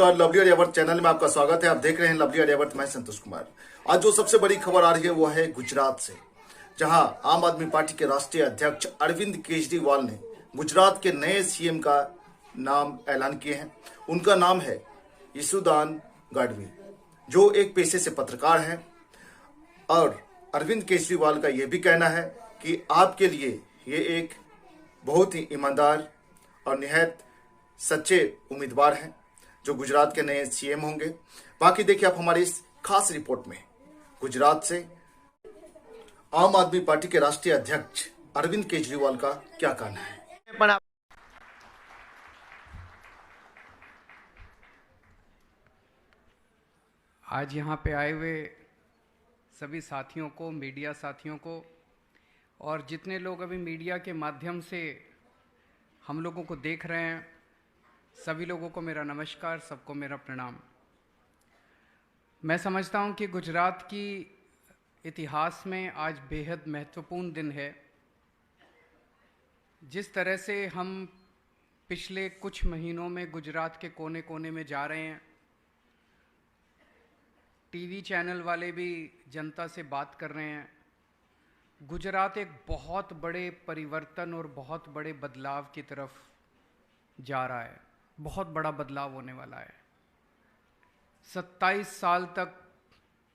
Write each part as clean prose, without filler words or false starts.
नमस्कार, lovely Aryavart channel में आपका स्वागत है। आप देख रहे हैं लवली आर्यावर्त। मैं संतोष कुमार। आज जो सबसे बड़ी खबर आ रही है वो है गुजरात से, जहां आम आदमी पार्टी के राष्ट्रीय अध्यक्ष अरविंद केजरीवाल ने गुजरात के नए सीएम का नाम ऐलान किए हैं। उनका नाम है यशोदान गढ़वी, जो एक पेशे से पत्रकार हैं। और अरविंद केजरीवाल का यह भी कहना है कि आपके लिए ये एक बहुत ही ईमानदार और निहायत सच्चे उम्मीदवार हैं जो गुजरात के नए सीएम होंगे। बाकी देखिए आप हमारी इस खास रिपोर्ट में गुजरात से आम आदमी पार्टी के राष्ट्रीय अध्यक्ष अरविंद केजरीवाल का क्या कहना है। आज यहाँ पे आए हुए सभी साथियों को, मीडिया साथियों को, और जितने लोग अभी मीडिया के माध्यम से हम लोगों को देख रहे हैं, सभी लोगों को मेरा नमस्कार, सबको मेरा प्रणाम। मैं समझता हूँ कि गुजरात की इतिहास में आज बेहद महत्वपूर्ण दिन है। जिस तरह से हम पिछले कुछ महीनों में गुजरात के कोने कोने में जा रहे हैं, टीवी चैनल वाले भी जनता से बात कर रहे हैं, गुजरात एक बहुत बड़े परिवर्तन और बहुत बड़े बदलाव की तरफ जा रहा है। बहुत बड़ा बदलाव होने वाला है। 27 साल तक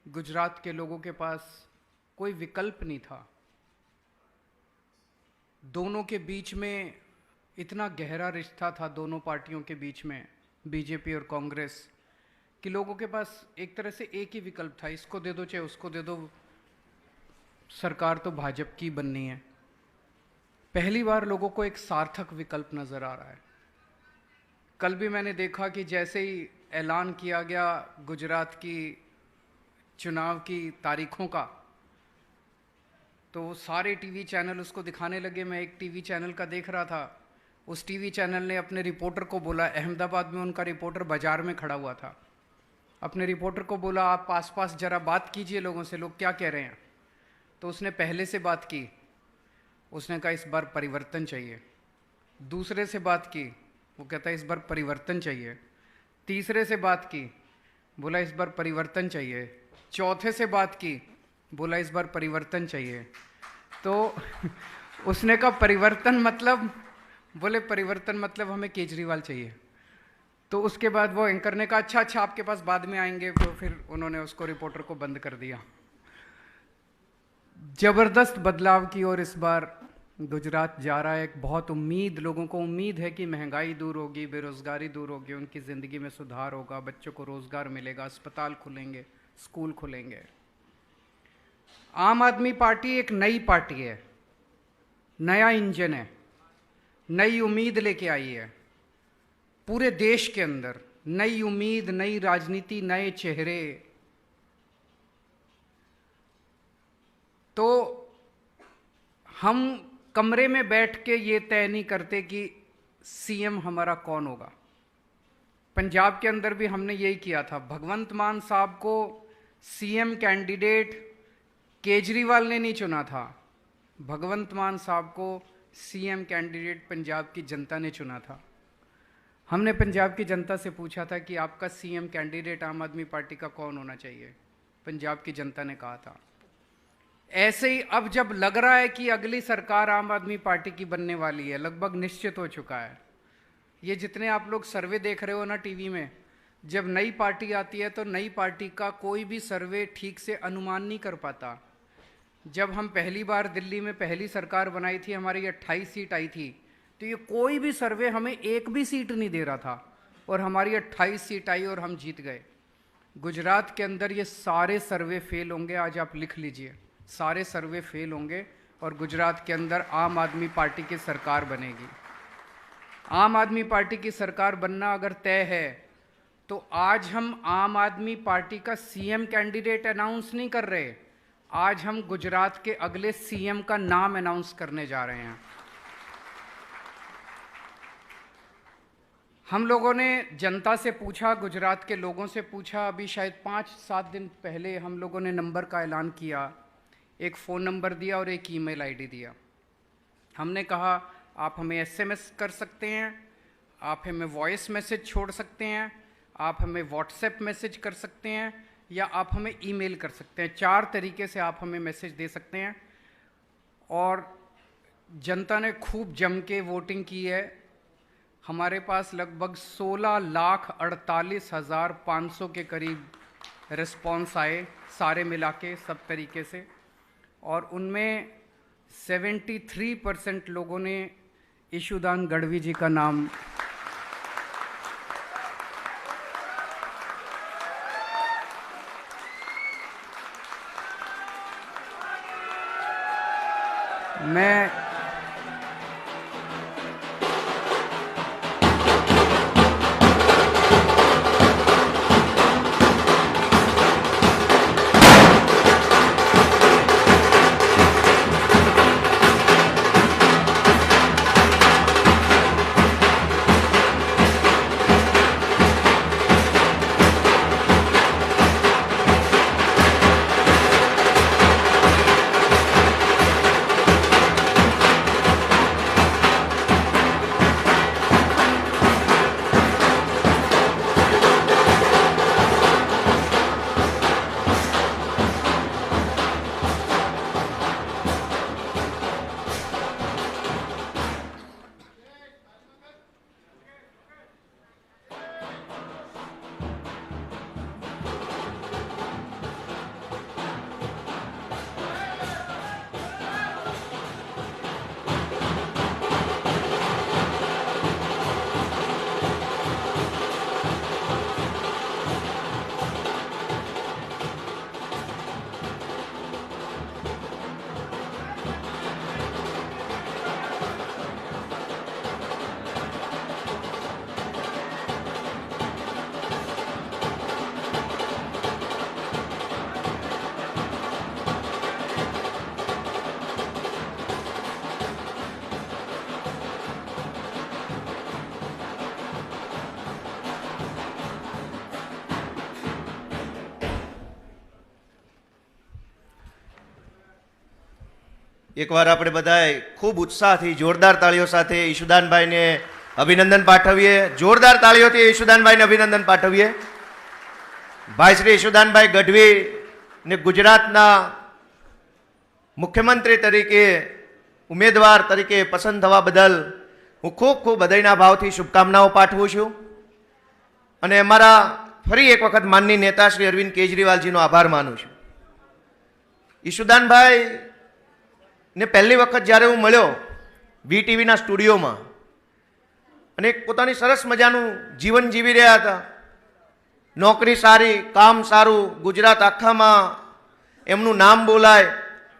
गुजरात के लोगों के पास कोई विकल्प नहीं था। दोनों के बीच में इतना गहरा रिश्ता था, दोनों पार्टियों के बीच में, बीजेपी और कांग्रेस, कि लोगों के पास एक तरह से एक ही विकल्प था, इसको दे दो चाहे उसको दे दो, सरकार तो भाजपा की बननी है। पहली बार लोगों को एक सार्थक विकल्प नज़र आ रहा है। कल भी मैंने देखा कि जैसे ही ऐलान किया गया गुजरात की चुनाव की तारीखों का, तो सारे टीवी चैनल उसको दिखाने लगे। मैं एक टीवी चैनल का देख रहा था, उस टीवी चैनल ने अपने रिपोर्टर को बोला, अहमदाबाद में उनका रिपोर्टर बाजार में खड़ा हुआ था, अपने रिपोर्टर को बोला आप आस-पास ज़रा बात कीजिए लोगों से, लोग क्या कह रहे हैं। तो उसने पहले से बात की, उसने कहा इस बार परिवर्तन चाहिए। दूसरे से बात की, वो कहता है इस बार परिवर्तन चाहिए। तीसरे से बात की, बोला इस बार परिवर्तन चाहिए। चौथे से बात की, बोला इस बार परिवर्तन चाहिए। तो उसने कहा परिवर्तन मतलब, बोले परिवर्तन मतलब हमें केजरीवाल चाहिए। तो उसके बाद वो एंकर ने कहा अच्छा आपके पास बाद में आएंगे, तो फिर उन्होंने उसको, रिपोर्टर को बंद कर दिया। जबरदस्त बदलाव की ओर इस बार गुजरात जा रहा है। एक बहुत उम्मीद, लोगों को उम्मीद है कि महंगाई दूर होगी, बेरोज़गारी दूर होगी, उनकी ज़िंदगी में सुधार होगा, बच्चों को रोज़गार मिलेगा, अस्पताल खुलेंगे, स्कूल खुलेंगे। आम आदमी पार्टी एक नई पार्टी है, नया इंजन है, नई उम्मीद लेके आई है पूरे देश के अंदर। नई उम्मीद, नई राजनीति, नए चेहरे। तो हम कमरे में बैठ के ये तय नहीं करते कि सीएम हमारा कौन होगा। पंजाब के अंदर भी हमने यही किया था। भगवंत मान साहब को सीएम कैंडिडेट केजरीवाल ने नहीं चुना था, भगवंत मान साहब को सीएम कैंडिडेट पंजाब की जनता ने चुना था। हमने पंजाब की जनता से पूछा था कि आपका सीएम कैंडिडेट आम आदमी पार्टी का कौन होना चाहिए। पंजाब की जनता ने कहा था। ऐसे ही अब जब लग रहा है कि अगली सरकार आम आदमी पार्टी की बनने वाली है, लगभग निश्चित हो चुका है। ये जितने आप लोग सर्वे देख रहे हो ना टीवी में, जब नई पार्टी आती है तो नई पार्टी का कोई भी सर्वे ठीक से अनुमान नहीं कर पाता। जब हम पहली बार दिल्ली में पहली सरकार बनाई थी, हमारी 28 सीट आई थी, तो ये कोई भी सर्वे हमें एक भी सीट नहीं दे रहा था, और हमारी 28 सीट आई और हम जीत गए। गुजरात के अंदर ये सारे सर्वे फेल होंगे, आज आप लिख लीजिए, सारे सर्वे फेल होंगे और गुजरात के अंदर आम आदमी पार्टी की सरकार बनेगी। आम आदमी पार्टी की सरकार बनना अगर तय है तो आज हम आम आदमी पार्टी का सीएम कैंडिडेट अनाउंस नहीं कर रहे, आज हम गुजरात के अगले सीएम का नाम अनाउंस करने जा रहे हैं। हम लोगों ने जनता से पूछा, गुजरात के लोगों से पूछा, अभी शायद 5-7 दिन पहले हम लोगों ने नंबर का ऐलान किया, एक फ़ोन नंबर दिया और एक ईमेल आईडी दिया। हमने कहा आप हमें एसएमएस कर सकते हैं, आप हमें वॉइस मैसेज छोड़ सकते हैं, आप हमें व्हाट्सएप मैसेज कर सकते हैं या आप हमें ईमेल कर सकते हैं। 4 तरीके से आप हमें मैसेज दे सकते हैं। और जनता ने खूब जम के वोटिंग की है। हमारे पास लगभग 16,48,500 के करीब रिस्पॉन्स आए, सारे मिला के सब तरीके से, और उनमें 73% लोगों ने ईशुदान गढ़वी जी का नाम मैं એકવાર આપણે બધાએ ખૂબ ઉત્સાહથી જોરદાર તાળીઓ સાથે ઈશુદાનભાઈને અભિનંદન પાઠવીએ. જોરદાર તાળીઓથી ઈશુદાનભાઈને અભિનંદન પાઠવીએ. ભાઈ શ્રી ઈશુદાનભાઈ ગઢવી ને ગુજરાતના મુખ્યમંત્રી તરીકે ઉમેદવાર તરીકે પસંદ થવા બદલ હું ખૂબ ખૂબ હૃદયના ભાવથી શુભકામનાઓ પાઠવું છું. અને અમારા ફરી એક વખત માનની નેતા શ્રી અરવિંદ કેજરીવાલજીનો આભાર માનું છું. ઈશુદાનભાઈ ને પહેલી વખત જ્યારે હું મળ્યો વીટીવીના સ્ટુડિયોમાં, અને પોતાની સરસ મજાનું જીવન જીવી રહ્યા હતા. નોકરી સારી, કામ સારું, ગુજરાત આખામાં એમનું નામ બોલાય,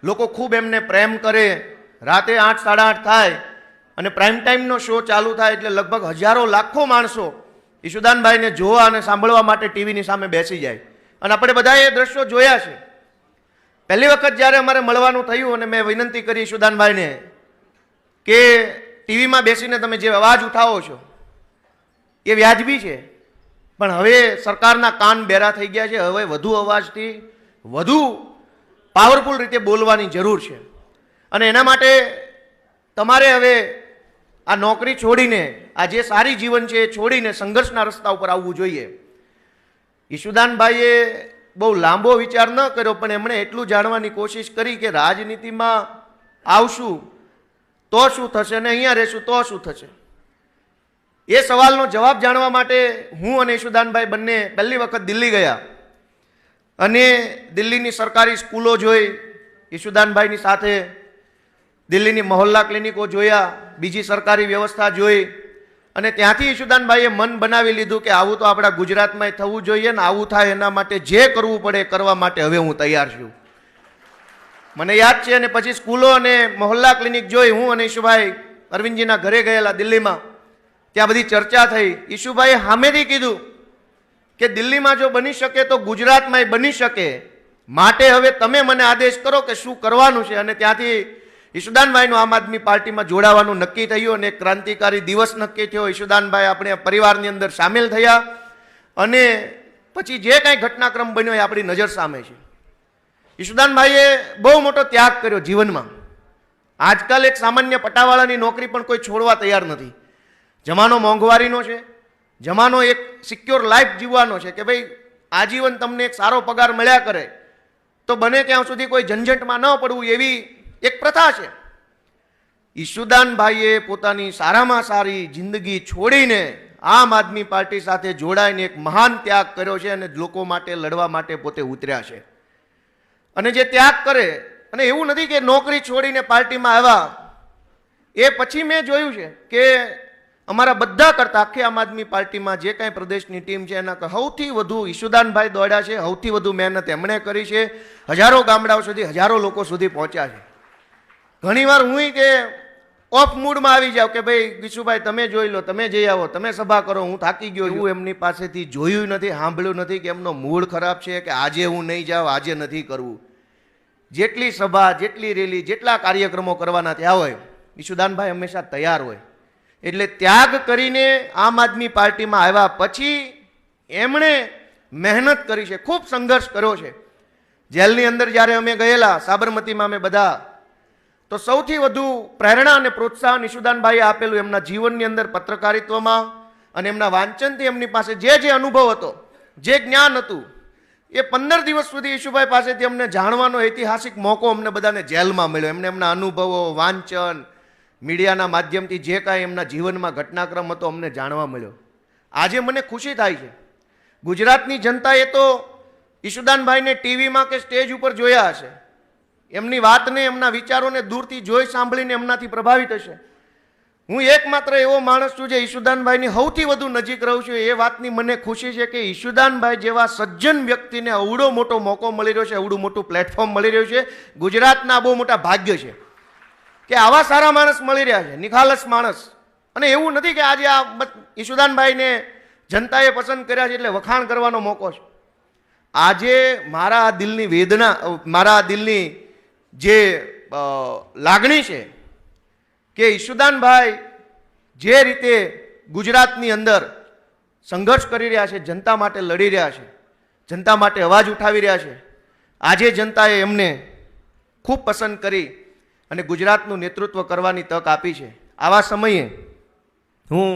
લોકો ખૂબ એમને પ્રેમ કરે. રાતે 8, 8:30 થાય અને પ્રાઇમ ટાઈમનો શો ચાલુ થાય એટલે લગભગ હજારો લાખો માણસો ઈશુદાનભાઈને જોવા અને સાંભળવા માટે ટીવીની સામે બેસી જાય. અને આપણે બધાએ એ દ્રશ્યો જોયા છે. પહેલી વખત જ્યારે અમારે મળવાનું થયું અને મેં વિનંતી કરી ઈશુદાનભાઈને કે ટીવીમાં બેસીને તમે જે અવાજ ઉઠાવો છો એ વ્યાજબી છે, પણ હવે સરકારના કાન બેરા થઈ ગયા છે, હવે વધુ અવાજથી વધુ પાવરફુલ રીતે બોલવાની જરૂર છે. અને એના માટે તમારે હવે આ નોકરી છોડીને, આ જે સારી જીવન છે એ છોડીને સંઘર્ષના રસ્તા ઉપર આવવું જોઈએ. ઈશુદાનભાઈએ બહુ લાંબો વિચાર ન કર્યો, પણ એમણે એટલું જાણવાની કોશિશ કરી કે રાજનીતિમાં આવશું તો શું થશે અને અહીંયા રહેશું તો શું થશે. એ સવાલનો જવાબ જાણવા માટે હું અને ઈશુદાનભાઈ બંને પહેલી વખત દિલ્હી ગયા અને દિલ્હીની સરકારી સ્કૂલો જોઈ. ઈશુદાનભાઈની સાથે દિલ્હીની મહોલ્લા ક્લિનિકો જોયા, બીજી સરકારી વ્યવસ્થા જોઈ, અને ત્યાંથી ઈશુદાનભાઈએ મન બનાવી લીધું કે આવું તો આપણા ગુજરાતમાં થવું જોઈએ ને આવું થાય એના માટે જે કરવું પડે કરવા માટે હવે હું તૈયાર છું. મને યાદ છે. અને પછી સ્કૂલો અને મહોલ્લા ક્લિનિક જોઈ. હું અને ઈશુભાઈ અરવિંદજીના ઘરે ગયેલા દિલ્હીમાં, ત્યાં બધી ચર્ચા થઈ. ઈશુભાઈએ સામેથી કીધું કે દિલ્હીમાં જો બની શકે તો ગુજરાતમાં બની શકે, માટે હવે તમે મને આદેશ કરો કે શું કરવાનું છે. અને ત્યાંથી ઈશુદાનભાઈનું આમ આદમી પાર્ટીમાં જોડાવાનું નક્કી થયું અને એક ક્રાંતિકારી દિવસ નક્કી થયો. ઈશુદાનભાઈ આપણે પરિવારની અંદર સામેલ થયા અને પછી જે કાંઈ ઘટનાક્રમ બન્યો એ આપણી નજર સામે છે. ઈશુદાનભાઈએ બહુ મોટો ત્યાગ કર્યો જીવનમાં. આજકાલ એક સામાન્ય પટાવાળાની નોકરી પણ કોઈ છોડવા તૈયાર નથી. જમાનો મોંઘવારીનો છે, જમાનો એક સિક્યોર લાઈફ જીવવાનો છે કે ભાઈ આજીવન તમને એક સારો પગાર મળ્યા કરે તો બને ત્યાં સુધી કોઈ ઝંઝટમાં ન પડવું એવી એક પ્રથા છે. ઈશુદાનભાઈએ પોતાની સારામાં સારી જિંદગી છોડીને આમ આદમી પાર્ટી સાથે જોડાઈને એક મહાન ત્યાગ કર્યો છે અને લોકો માટે લડવા માટે પોતે ઉતર્યા છે. અને જે ત્યાગ કરે, અને એવું નથી કે નોકરી છોડીને પાર્ટીમાં આવ્યા, એ પછી મેં જોયું છે કે અમારા બધા કરતા આખી આમ આદમી પાર્ટીમાં જે કાંઈ પ્રદેશની ટીમ છે એના સૌથી વધુ ઈશુદાનભાઈ દોડ્યા છે, સૌથી વધુ મહેનત એમણે કરી છે, હજારો ગામડાઓ સુધી, હજારો લોકો સુધી પહોંચ્યા છે. ઘણીવાર હું કે ઓફ મૂડમાં આવી જાવ કે ભાઈ ગીશુભાઈ તમે જોઈ લો, તમે જઈ આવો, તમે સભા કરો, હું થાકી ગયો. એવું એમની પાસેથી જોયું નથી, સાંભળ્યું નથી કે એમનો મૂડ ખરાબ છે કે આજે હું નહીં જાઉં, આજે નથી કરવું. જેટલી સભા, જેટલી રેલી, જેટલા કાર્યક્રમો કરવાના ત્યાં હોય, ઈશુદાનભાઈ હંમેશા તૈયાર હોય. એટલે ત્યાગ કરીને આમ આદમી પાર્ટીમાં આવ્યા પછી એમણે મહેનત કરી છે, ખૂબ સંઘર્ષ કર્યો છે. જેલની અંદર જ્યારે અમે ગયેલા સાબરમતીમાં અમે બધા, તો સૌથી વધુ પ્રેરણા અને પ્રોત્સાહન ઈશુદાનભાઈએ આપેલું એમના જીવનની અંદર પત્રકારિત્વમાં અને એમના વાંચનથી. એમની પાસે જે અનુભવ હતો, જે જ્ઞાન હતું, એ 15 દિવસ સુધી ઈશુભાઈ પાસેથી અમને જાણવાનો ઐતિહાસિક મોકો અમને બધાને જેલમાં મળ્યો. એમને એમના અનુભવો, વાંચન, મીડિયાના માધ્યમથી જે કાંઈ એમના જીવનમાં ઘટનાક્રમ હતો અમને જાણવા મળ્યો. આજે મને ખુશી થાય છે, ગુજરાતની જનતાએ તો ઈશુદાનભાઈને ટીવીમાં કે સ્ટેજ ઉપર જોયા હશે, એમની વાતને, એમના વિચારોને દૂરથી જોઈ સાંભળીને એમનાથી પ્રભાવિત હશે. હું એકમાત્ર એવો માણસ છું જે ઈશુદાનભાઈની સૌથી વધુ નજીક રહું છું. એ વાતની મને ખુશી છે કે ઈશુદાનભાઈ જેવા સજ્જન વ્યક્તિને અવડો મોટો મોકો મળી રહ્યો છે, અવડું મોટું પ્લેટફોર્મ મળી રહ્યું છે. ગુજરાતના બહુ મોટા ભાગ્ય છે કે આવા સારા માણસ મળી રહ્યા છે, નિખાલસ માણસ. અને એવું નથી કે આજે આ ઈશુદાનભાઈને જનતાએ પસંદ કર્યા છે એટલે વખાણ કરવાનો મોકો છે. આજે મારા દિલની વેદના, મારા દિલની જે લાગણી છે કે ઈશુદાનભાઈ જે રીતે ગુજરાતની અંદર સંઘર્ષ કરી રહ્યા છે, જનતા માટે લડી રહ્યા છે, જનતા માટે અવાજ ઉઠાવી રહ્યા છે, આજે જનતાએ એમને ખૂબ પસંદ કરી અને ગુજરાતનું નેતૃત્વ કરવાની તક આપી છે. આવા સમયે હું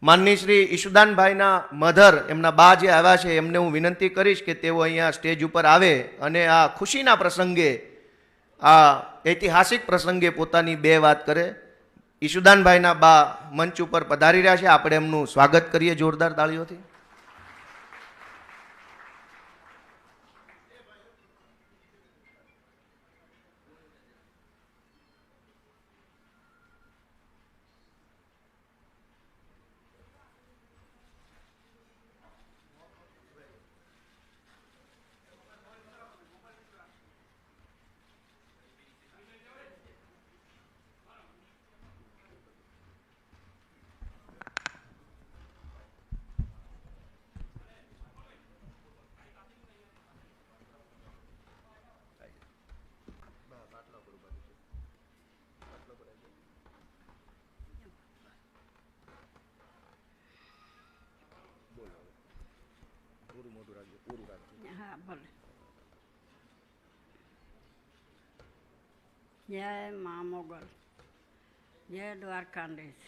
માનનીય શ્રી ઈશુદાનભાઈના મધર, એમના બા જે આવ્યા છે, એમને હું વિનંતી કરીશ કે તેઓ અહીંયા સ્ટેજ ઉપર આવે અને આ ખુશીના પ્રસંગે, આ ઐતિહાસિક પ્રસંગે પોતાની બે વાત કરે. ઈશુદાનભાઈના બા મંચ ઉપર પધારી રહ્યા છે, આપણે એમનું સ્વાગત કરીએ જોરદાર તાળીઓથી. હા ભલે. જય મા મોગલ, જય દ્વારકાધીશ.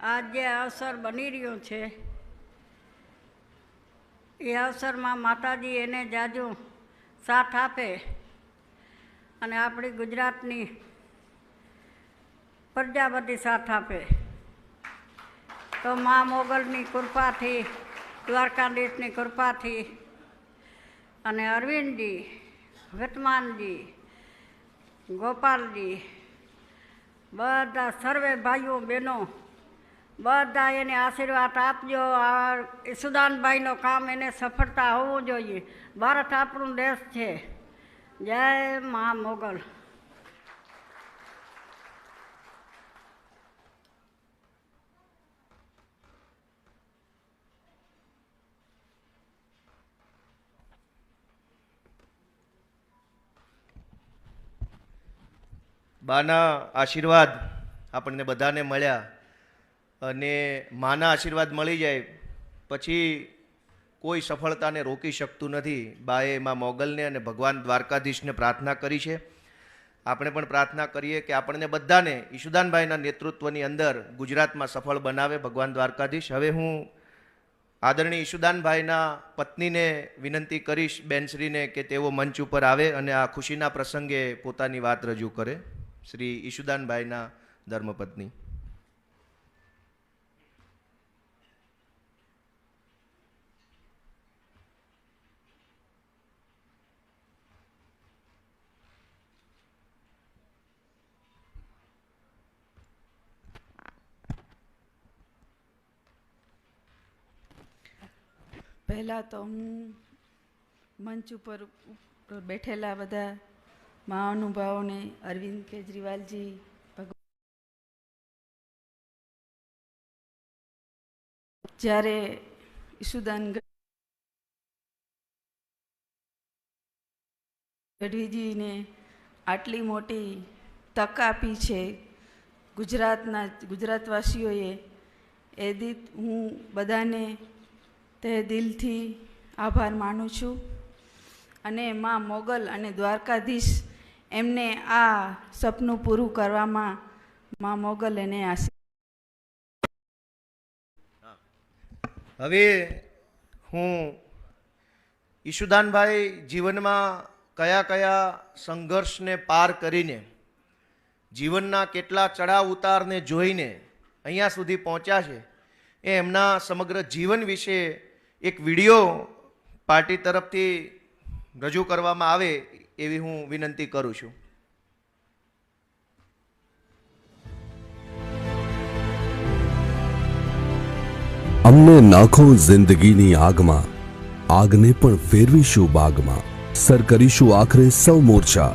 આજ જે અવસર બની રહ્યો છે એ અવસરમાં માતાજી એને જાજુ સાથ આપે અને આપણી ગુજરાતની પ્રજા બધી સાથ આપે તો મા મોગલની કૃપાથી, દ્વારકાધીશની કૃપાથી અને અરવિંદજી, વર્તમાનજી, ગોપાલજી, બધા સર્વે ભાઈઓ બહેનો બધા એને આશીર્વાદ આપજો. આ ઈશુદાનભાઈનો કામ એને સફળતા હોવું જોઈએ. ભારત આપણું દેશ છે. જય મા મોગલ. બાના આશીર્વાદ આપણને બધાને મળ્યા અને માના આશીર્વાદ મળી જાય પછી કોઈ સફળતાને રોકી શકતું નથી. બાએ માં મોગલને અને ભગવાન દ્વારકાધીશને પ્રાર્થના કરી છે. આપણે પણ પ્રાર્થના કરીએ કે આપણને બધાને ઈશુદાનભાઈના નેતૃત્વની અંદર ગુજરાતમાં સફળ બનાવે ભગવાન દ્વારકાધીશ. હવે હું આદરણીય ઈશુદાનભાઈના પત્નીને વિનંતી કરીશ બેનશ્રીને કે તેઓ મંચ ઉપર આવે અને આ ખુશીના પ્રસંગે પોતાની વાત રજૂ કરે. શ્રી ઈશુદાનભાઈના ધર્મપત્ની. પહેલાં તો હું મંચ ઉપર બેઠેલા બધા મહાનુભાવોને, અરવિંદ કેજરીવાલજી, જ્યારે ઈશુદાન ગઢવીજીને આટલી મોટી તક આપી છે ગુજરાતવાસીઓએ, એ દીત હું બધાને તે દિલથી આભાર માનું છું. અને માં મોગલ અને દ્વારકાધીશ એમને આ સપનું પૂરું કરવામાં માં મોગલ એને હવે હું ઈશુદાનભાઈ જીવનમાં કયા કયા સંઘર્ષને પાર કરીને, જીવનના કેટલા ચડાવ ઉતારને જોઈને અહીંયા સુધી પહોંચ્યા છે, એ એમના સમગ્ર જીવન વિશે એક વિડીયો પાર્ટી તરફથી રજૂ કરવામાં આવે એવી હું વિનંતી કરું છું. અમને નાખો જિંદગીની આગમાં, આગને પણ ફેરવીશું બાગમાં. સર કરીશું આખરે સૌ મોરચા,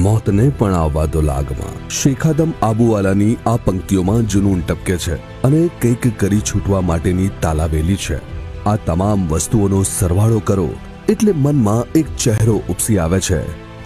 મોતને પણ આવવા દો લાગમાં. શેખાદમ આબુવાલાની આ પંક્તિઓમાં જુનૂન ટપકે છે અને કંઈક કરી છૂટવા માટેની તાલાવેલી છે. આ તમામ વસ્તુઓનો સરવાળો કરો એટલે મનમાં એક ચહેરો ઉપસી આવે છે.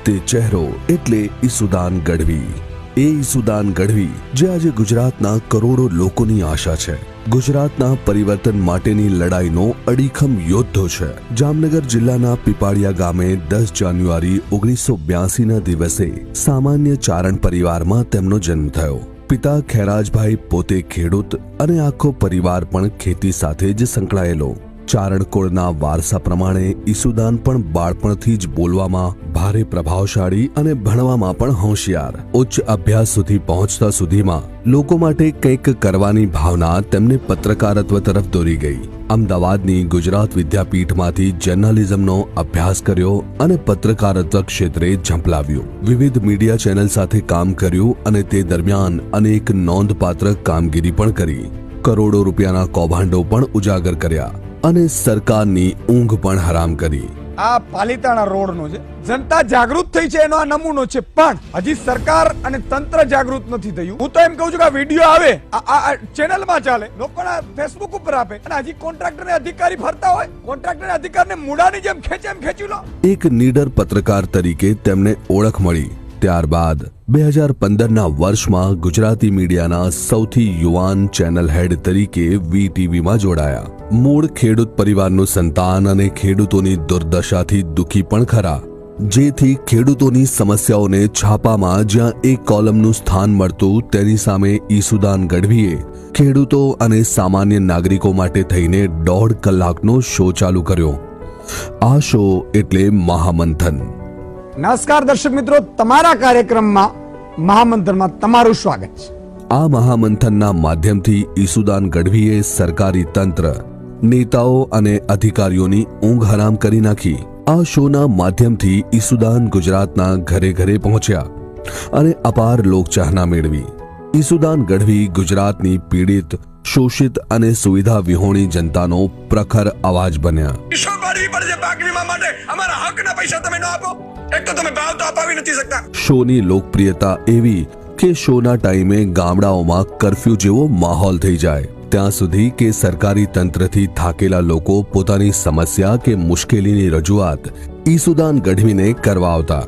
તે ચહેરો એટલે ઈશુદાન ગઢવી. એ ઈશુદાન ગઢવી જે આજે ગુજરાતના કરોડો લોકોની આશા છે, ગુજરાતના પરિવર્તન માટેની લડાઈનો અડીખમ યોદ્ધો છે. જામનગર જિલ્લાના પીપાળિયા ગામે 10 જાન્યુઆરી 1982ના દિવસે સામાન્ય ચારણ પરિવારમાં તેમનો જન્મ થયો. પિતા ખેરાજભાઈ પોતે ખેડૂત અને આખો પરિવાર પણ ખેતી સાથે જ સંકળાયેલો. ચારણકુળના વારસા પ્રમાણે ઈશુદાન પણ બાળપણથી જ બોલવામાં ભારે પ્રભાવશાળી અને ભણવામાં પણ હોશિયાર. ઉચ્ચ અભ્યાસ સુધી પહોંચતા સુધીમાં લોકો માટે કંઈક કરવાની ભાવના તેમને પત્રકારત્વ તરફ દોરી ગઈ. અમદાવાદની ગુજરાત વિદ્યાપીઠમાંથી જર્નલિઝમનો અભ્યાસ કર્યો અને પત્રકારત્વ ક્ષેત્રે ઝંપલાવ્યું. વિવિધ મીડિયા ચેનલ સાથે કામ કર્યું અને તે દરમિયાન અનેક નોંધપાત્ર કામગીરી પણ કરી. કરોડો રૂપિયાના કૌભાંડો પણ ઉજાગર કર્યા અને સરકારની ઊંઘ પણ હરામ કરી. આ પાલિતાણા રોડનો છે. જનતા જાગૃત થઈ છે એનો આ નમૂનો છે, પણ હજી સરકાર અને તંત્ર જાગૃત નથી થયું. હું તો એમ કહું છું કે આ વિડીયો આવે, આ ચેનલમાં ચાલે, લોકોના ફેસબુક ઉપર આપે, અને હજી કોન્ટ્રાક્ટર ને અધિકારી ફરતા હોય, કોન્ટ્રાક્ટર ને મૂડાની જેમ ખેંચે એમ ખેંચી લો. એક નીડર પત્રકાર તરીકે તેમને ઓળખ મળી. ત્યારબાદ 2015ના વર્ષમાં ગુજરાતી મીડિયાના સૌથી યુવાન ચેનલ હેડ તરીકે વીટીવીમાં જોડાયા. મૂળ ખેડૂત પરિવારનું સંતાન અને ખેડૂતોની દુર્દશાથી દુઃખી પણ ખરા, જેથી ખેડૂતોની સમસ્યાઓને છાપામાં જ્યાં એક કોલમનું સ્થાન મળતું તેની સામે ઈશુદાન ગઢવીએ ખેડૂતો અને સામાન્ય નાગરિકો માટે થઈને 1.5 કલાકનો શો ચાલુ કર્યો. આ શો એટલે મહામંથન. નમસ્કાર દર્શક મિત્રો, તમારા કાર્યક્રમમાં મહામંથનમાં તમારું સ્વાગત છે. આ મહામંથનના માધ્યમથી ઈશુદાન ગઢવીએ સરકારી તંત્ર, નેતાઓ અને અધિકારીઓની ઊંઘ હરામ કરી નાખી. આ શોના માધ્યમથી ઈશુદાન ગુજરાતના ઘરે ઘરે પહોંચ્યા અને અપાર લોકચાહના મેળવી. ઈશુદાન ગઢવી ગુજરાતની પીડિત, શોષિત અને સુવિધા વિહોણી જનતાનો પ્રખર અવાજ બન્યા. શોની લોકપ્રિયતા એવી કે શોના ટાઈમે ગામડાઓમાં કર્ફ્યુ જેવો માહોલ થઈ જાય. ત્યાં સુધી કે સરકારી તંત્રથી થાકેલા લોકો પોતાની સમસ્યા કે મુશ્કેલીની રજૂઆત ઈશુદાન ગઢવીને કરવા આવતા.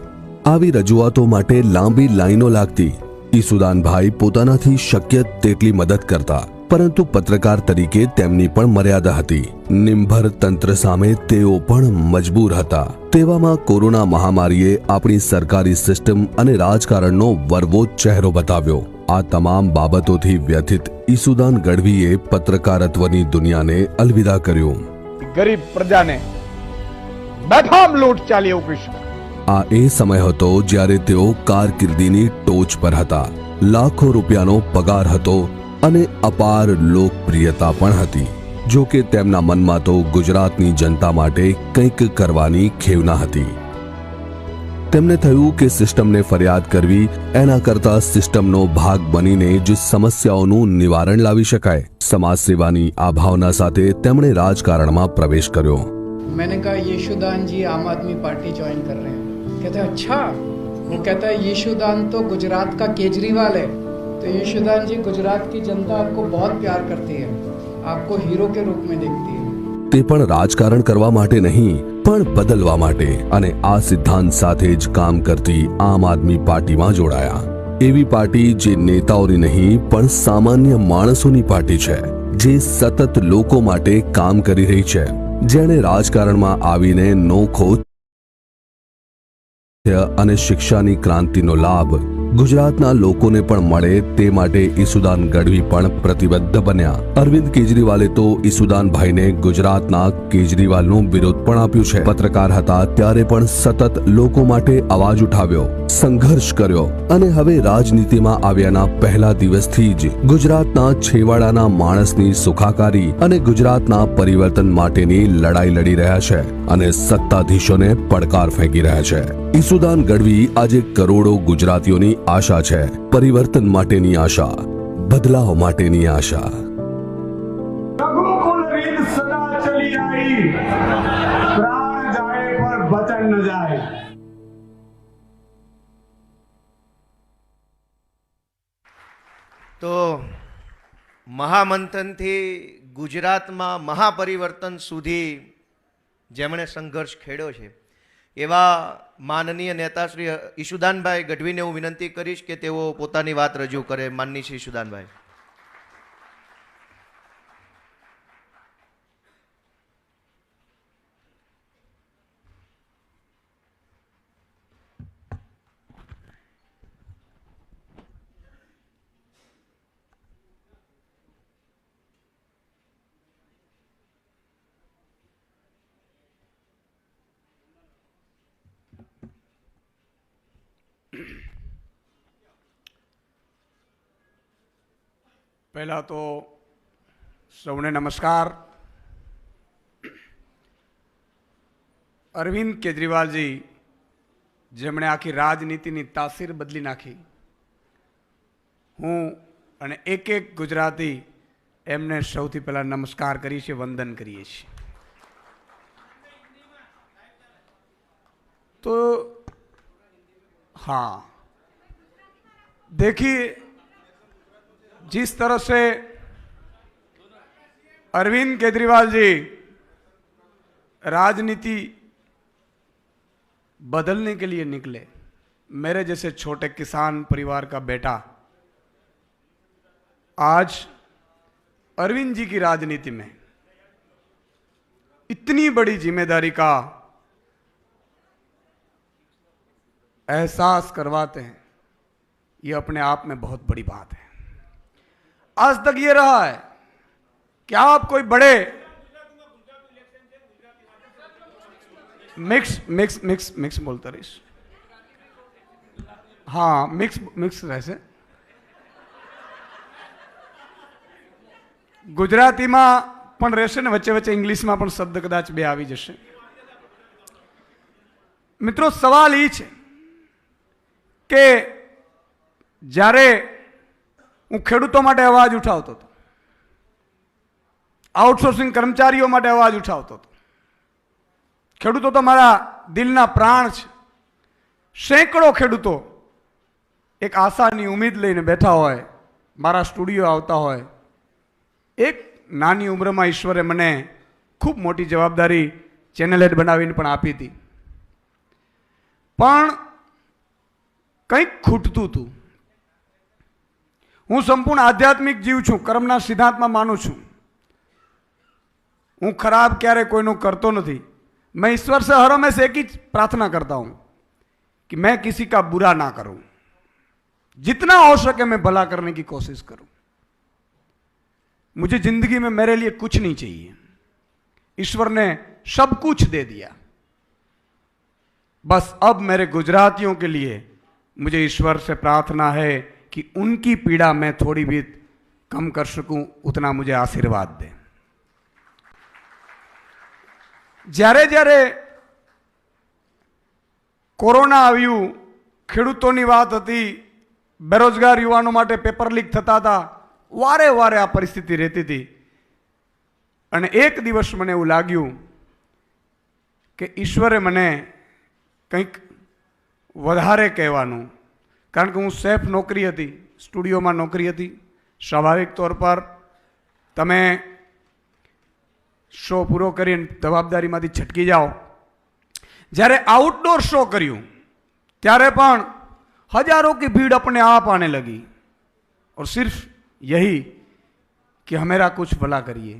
આવી રજૂઆતો માટે લાંબી લાઈનો લાગતી. ઈશુદાનભાઈ પોતાનાથી શક્ય તેટલી મદદ કરતા, પરંતુ પત્રકાર તરીકે તેમની પણ મર્યાદા હતી. નિંભર તંત્ર સામે તેઓ પણ મજબૂર હતા. તેવામાં કોરોના મહામારીએ આપણી સરકારી સિસ્ટમ અને રાજકારણનો વરવો ચહેરો બતાવ્યો. આ તમામ બાબતોથી વ્યથિત ઈશુદાન ગઢવીએ પત્રકારત્વની દુનિયાને અલવિદા કર્યું. ગરીબ પ્રજાને બેફામ લૂંટ ચાલી એવું કહી શકાય. આ એ સમય હતો જ્યારે તેઓ કારકિર્દીની ટોચ પર હતા. લાખો રૂપિયાનો પગાર હતો અને અપાર લોકપ્રિયતા પણ હતી. જો કે તેમના મનમાં તો ગુજરાતની જનતા માટે કંઈક કરવાની ખેવના હતી. તેમને થયું કે સિસ્ટમને ફરિયાદ કરવી એના કરતા સિસ્ટમનો ભાગ બનીને જ સમસ્યાઓનું નિવારણ લાવી શકાય. સમાજ સેવાની આ ભાવના સાથે તેમણે રાજકારણમાં પ્રવેશ કર્યો. मैंने कहा यशुदान जी आम आदमी पार्टी ज्वाइन कर रहे हैं. कहते हैं अच्छा. वो कहता है यशुदान तो गुजरात का केजरीवाल है. तो यशुदान जी गुजरात की जनता आपको बहुत प्यार करती है, आपको हीरो के रूप में देखती है. તે પણ રાજકારણ કરવા માટે નહીં પણ બદલવા માટે, અને આ સિદ્ધાંત સાથે જ કામ કરતી આમ આદમી પાર્ટીમાં જોડાયા. એવી પાર્ટી જે નેતાઓની નહીં પણ સામાન્ય માણસોની પાર્ટી છે, જે સતત લોકો માટે કામ કરી રહી છે, જેણે રાજકારણમાં આવીને નોખો અને શિક્ષાની ક્રાંતિનો લાભ ગુજરાતના લોકોને પણ મળે તે માટે ઈસુદાન ગઢવી પણ પ્રતિબદ્ધ બન્યા. અરવિંદ કેજરીવાલે તો ઈસુદાનભાઈને ગુજરાતના કેજરીવાલનો વિરોધ પણ આપ્યો છે. પત્રકાર હતા ત્યારે પણ સતત લોકો માટે અવાજ ઉઠાવ્યો, સંઘર્ષ કર્યો, અને હવે રાજનીતિમાં આવ્યાના પહેલા દિવસથી જ ગુજરાતના છેવાડાના માણસની સુખાકારી અને ગુજરાતના પરિવર્તન માટેની લડાઈ લડી રહ્યા છે અને સત્તાધીશોને પડકાર ફેંકી રહ્યા છે. ઈસુદાન ગઢવી આજે કરોડો ગુજરાતીઓની આશા છે. પરિવર્તન માટેની આશા, બદલાવ માટેની આશા. રઘુકુલ રીત સદા ચલી आई, प्राण जाए पर वचन न जाए. તો મહામંથનથી ગુજરાતમાં મહાપરિવર્તન સુધી જેમણે સંઘર્ષ ખેડ્યો છે એવા માનનીય નેતા શ્રી ઈશુદાનભાઈ ગઢવીને હું વિનંતી કરીશ કે તેઓ પોતાની વાત રજૂ કરે. માનનીય શ્રી ઈશુદાનભાઈ. પહેલા તો સૌને નમસ્કાર. અરવિંદ કેજરીવાલજી જેમણે આખી રાજનીતિની તાસીર બદલી નાખી, હું અને એક એક ગુજરાતી એમને સૌથી પહેલા નમસ્કાર કરીએ છીએ, વંદન કરીએ છીએ. तो हाँ, देखिए जिस तरह से अरविंद केजरीवाल जी राजनीति बदलने के लिए निकले, मेरे जैसे छोटे किसान परिवार का बेटा आज अरविंद जी की राजनीति में इतनी बड़ी जिम्मेदारी का एहसास करवाते हैं, ये अपने आप में बहुत बड़ी बात है. आज तक ये रहा है कि आप कोई बड़े मिक्स मिक्स मिक्स मिक्स बोलता रहीश. हाँ, मिक्स मिक्स रहશે. ગુજરાતીમાં પણ રહેશે ને વચ્ચે વચ્ચે ઇંગ્લિશમાં પણ શબ્દ કદાચ બે આવી જશે. મિત્રો, સવાલ એ છે કે જ્યારે હું ખેડૂતો માટે અવાજ ઉઠાવતો હતો, આઉટસોર્સિંગ કર્મચારીઓ માટે અવાજ ઉઠાવતો હતો, ખેડૂતો તો મારા દિલના પ્રાણ છે. સેંકડો ખેડૂતો એક આશાની ઉમ્મીદ લઈને બેઠા હોય, મારા સ્ટુડિયો આવતા હોય. એક નાની ઉંમરમાં ઈશ્વરે મને ખૂબ મોટી જવાબદારી ચેનલ હેડ બનાવીને પણ આપી હતી, પણ કંઈક ખૂટતું હતું. હું સંપૂર્ણ આધ્યાત્મિક જીવ છું, કર્મના સિદ્ધાંતમાં માનું છું. હું खराब ક્યારે કોઈનું કરતો નથી. मैं ईश्वर से हर हमेशा एक ही प्रार्थना करता हूं कि मैं किसी का बुरा ना करूं, जितना हो सके मैं भला करने की कोशिश करूं. मुझे जिंदगी में मेरे लिए कुछ नहीं चाहिए, ईश्वर ने सब कुछ दे दिया। बस अब मेरे गुजरातियों के लिए मुझे ईश्वर से प्रार्थना है कि उनकी पीड़ा मैं थोड़ी भी कम कर सकूं, उतना मुझे आशीर्वाद दे। જ્યારે જ્યારે કોરોના આવ્યું, ખેડૂતોની વાત હતી, બેરોજગાર યુવાનો માટે પેપર લીક થતા હતા, વારે વારે આ પરિસ્થિતિ રહેતી હતી। અને એક દિવસ મને એવું લાગ્યું કે ઈશ્વરે મને કંઈક વધારે કહેવાનું, કારણ કે હું સેફ નોકરી હતી, સ્ટુડિયોમાં નોકરી હતી। સ્વાભાવિક તौर પર તમે શો પૂરો કરીને જવાબદારીમાંથી છટકી જાઓ। જ્યારે આઉટડોર શો કર્યું ત્યારે પણ हजारों की भीड़ अपने आप आने लगी और सिर्फ यही कि हमेरा कुछ भला करिए।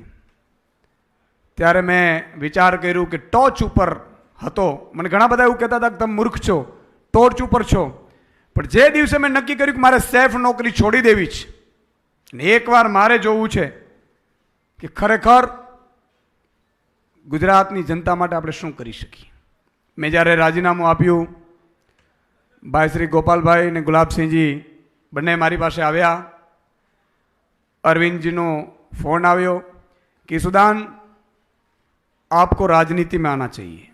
ત્યારે મેં વિચાર કર્યું કે ટોચ ઉપર હતો, મને ઘણા બધા એવું કહેતા હતા કે તમે મૂર્ખ છો, ટોર્ચ ઉપર છો, પણ જે દિવસે મેં નક્કી કર્યું કે મારે સેફ નોકરી છોડી દેવી છે અને એકવાર મારે જોવું છે કે ખરેખર ગુજરાતની જનતા માટે આપણે શું કરી શકીએ। મેં જ્યારે રાજીનામું આપ્યું, ભાઈ શ્રી ગોપાલભાઈ અને ગુલાબસિંહજી બંને મારી પાસે આવ્યા। અરવિંદજીનો ફોન આવ્યો कि सुदान आपको राजनीति में आना चाहिए।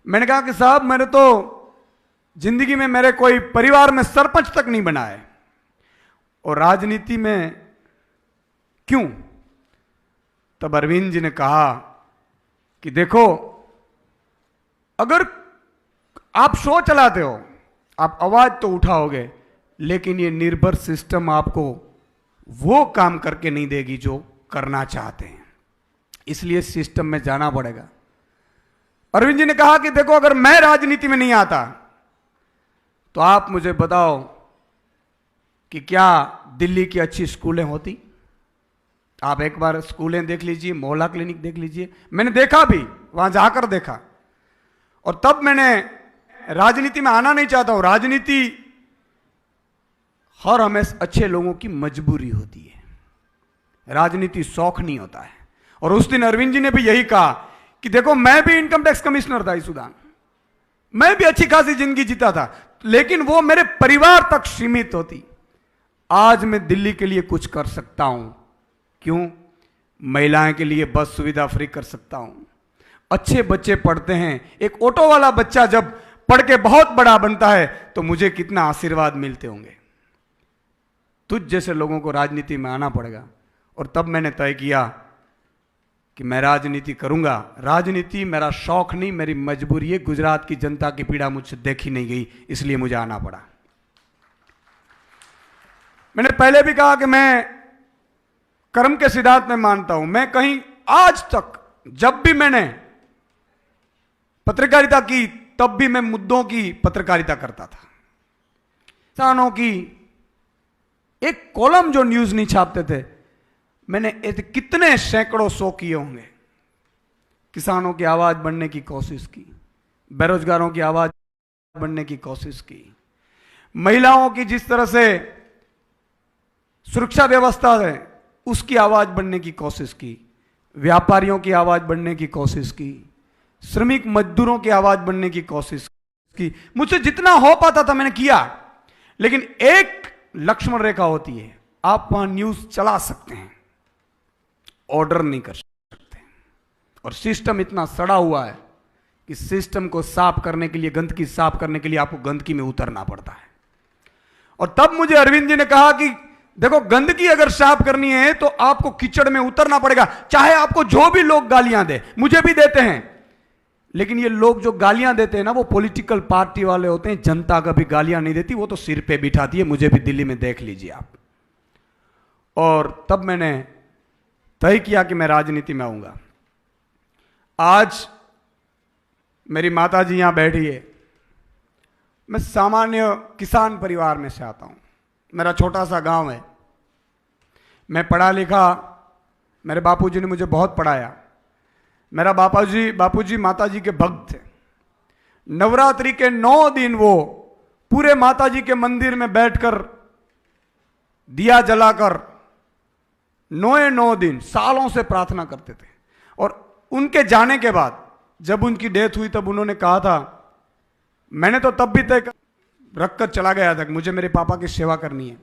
मैंने कहा कि साहब मैंने तो जिंदगी में मेरे कोई परिवार में सरपंच तक नहीं बना है और राजनीति में क्यों? तब अरविंद जी ने कहा कि देखो, अगर आप शो चलाते हो, आप आवाज तो उठाओगे, लेकिन ये निर्भर सिस्टम आपको वो काम करके नहीं देगी जो करना चाहते हैं, इसलिए सिस्टम में जाना पड़ेगा। अरविंद जी ने कहा कि देखो, अगर मैं राजनीति में नहीं आता तो आप मुझे बताओ कि क्या दिल्ली की अच्छी स्कूलें होती? आप एक बार स्कूलें देख लीजिए, मोहल्ला क्लिनिक देख लीजिए। मैंने देखा भी, वहां जाकर देखा, और तब मैंने राजनीति में आना नहीं चाहता हूं। राजनीति हर हमेशा अच्छे लोगों की मजबूरी होती है, राजनीति शौक नहीं होता है। और उस दिन अरविंद जी ने भी यही कहा कि देखो, मैं भी इनकम टैक्स कमिश्नर था सुदान, मैं भी अच्छी खासी जिंदगी जीता था, लेकिन वो मेरे परिवार तक सीमित होती। आज मैं दिल्ली के लिए कुछ कर सकता हूं। क्यों? महिलाएं के लिए बस सुविधा फ्री कर सकता हूं, अच्छे बच्चे पढ़ते हैं। एक ऑटो वाला बच्चा जब पढ़ के बहुत बड़ा बनता है तो मुझे कितना आशीर्वाद मिलते होंगे। तुझ जैसे लोगों को राजनीति में आना पड़ेगा। और तब मैंने तय किया कि मैं राजनीति करूंगा। राजनीति मेरा शौक नहीं, मेरी मजबूरी है। गुजरात की जनता की पीड़ा मुझसे देखी नहीं गई, इसलिए मुझे आना पड़ा। मैंने पहले भी कहा कि मैं कर्म के सिद्धांत में मानता हूं। मैं कहीं आज तक जब भी मैंने पत्रकारिता की, तब भी मैं मुद्दों की पत्रकारिता करता था। किसानों की एक कॉलम जो न्यूज नहीं छापते थे, मैंने ऐसे कितने सैकड़ों सौ किए होंगे। किसानों की आवाज बनने की कोशिश की, बेरोजगारों की आवाज बनने की कोशिश की, महिलाओं की जिस तरह से सुरक्षा व्यवस्था है उसकी आवाज बनने की कोशिश की, व्यापारियों की आवाज बनने की कोशिश की, श्रमिक मजदूरों की आवाज बनने की कोशिश की। मुझसे जितना हो पाता था मैंने किया। लेकिन एक लक्ष्मण रेखा होती है, आप वहां न्यूज चला सकते हैं, ऑर्डर नहीं कर सकते। और सिस्टम इतना सड़ा हुआ है कि सिस्टम को साफ करने के लिए, गंदगी साफ करने के लिए आपको गंदगी में उतरना पड़ता है। और तब मुझे अरविंद जी ने कहा कि देखो, गंदगी अगर साफ करनी है तो आपको कीचड़ में उतरना पड़ेगा, चाहे आपको जो भी लोग गालियां दे, मुझे भी देते हैं, लेकिन ये लोग जो गालियां देते हैं ना, वो पॉलिटिकल पार्टी वाले होते हैं। जनता कभी गालियां नहीं देती, वो तो सिर पे बिठाती है। मुझे भी दिल्ली में देख लीजिए आप। और तब मैंने तय किया कि मैं राजनीति में आऊंगा। आज मेरी माता जी यहां बैठी है। मैं सामान्य किसान परिवार में से आता हूं। मेरा छोटा सा गांव है। मैं पढ़ा लिखा, मेरे बापूजी ने मुझे बहुत पढ़ाया। मेरा बापूजी माताजी के भक्त थे। नवरात्रि के 9 दिन वो पूरे माताजी के मंदिर में बैठकर दिया जलाकर 9 दिन सालों से प्रार्थना करते थे। और उनके जाने के बाद जब उनकी डेथ हुई तब उन्होंने कहा था, मैंने तो तब भी तय रखकर चला गया था कि मुझे मेरे पापा की सेवा करनी है,